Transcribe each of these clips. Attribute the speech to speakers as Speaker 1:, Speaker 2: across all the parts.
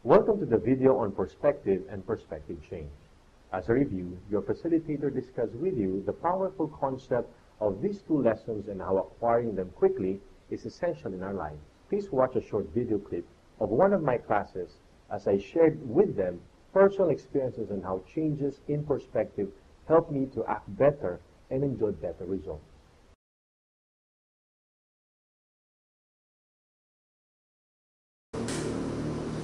Speaker 1: Welcome to the video on perspective and perspective change. As a review, your facilitator discussed with you the powerful concept of these two lessons and how acquiring them quickly is essential in our lives. Please watch a short video clip of one of my classes as I shared with them personal experiences and how changes in perspective help me to act better and enjoy better results.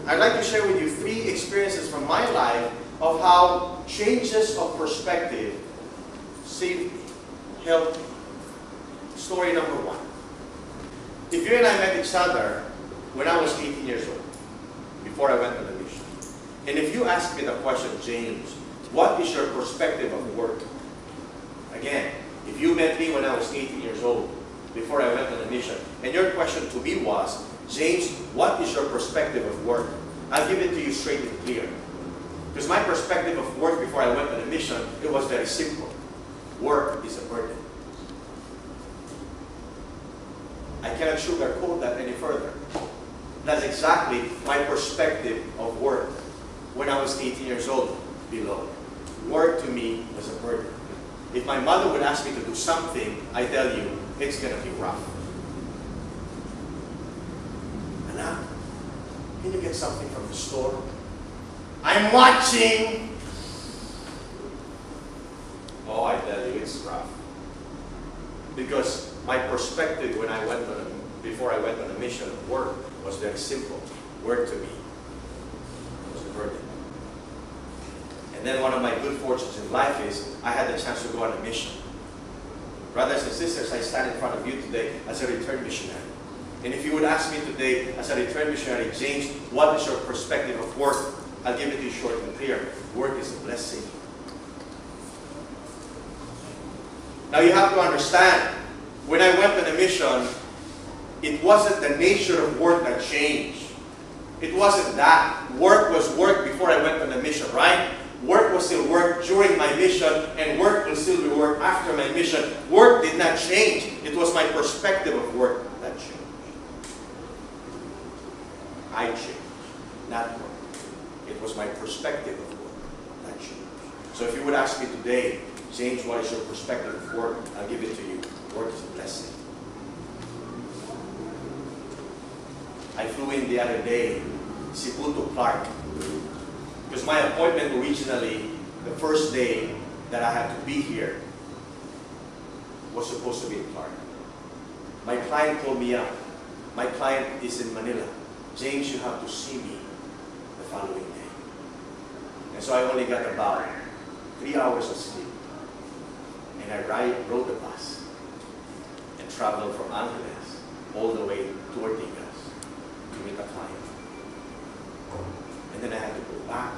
Speaker 2: I'd like to share with you 3 experiences from my life of how changes of perspective saved me, helped me. Story number 1. If you and I met each other when I was 18 years old, before I went on the mission, and if you asked me the question, James, what is your perspective of work? Again, if you met me when I was 18 years old, before I went on the mission, and your question to me was, James, what is your perspective of work? I'll give it to you straight and clear. Because my perspective of work before I went on a mission, it was very simple. Work is a burden. I cannot sugarcoat that any further. That's exactly my perspective of work when I was 18 years old below. Work to me was a burden. If my mother would ask me to do something, I tell you, it's going to be rough. Anak, can you get something from the store? I'm watching! Oh, I tell you, it's rough. Because my perspective when I went on before I went on a mission of work was very simple. Work to me was a burden. And then one of my good fortunes in life is I had the chance to go on a mission. Brothers and sisters, I stand in front of you today as a returned missionary. And if you would ask me today as a returned missionary, James, what is your perspective of work? I'll give it to you short and clear. Work is a blessing. Now you have to understand, when I went on a mission, it wasn't the nature of work that changed. It wasn't that. Work was work before I went on a mission, right? Work was still work during my mission, and work will still be work after my mission. Work did not change. It was my perspective of work that changed. I changed, not work. It was my perspective of work that changed. So if you would ask me today, James, what is your perspective of work? I'll give it to you. Work is a blessing. I flew in the other day, Cebu to Clark. Because my appointment originally, the first day that I had to be here, was supposed to be in Clark. My client called me up. My client is in Manila. James, you have to see me the following day. And so I only got about 3 hours of sleep. And I rode the bus and traveled from Angeles all the way to Ortigas to meet a client. And then I had to go back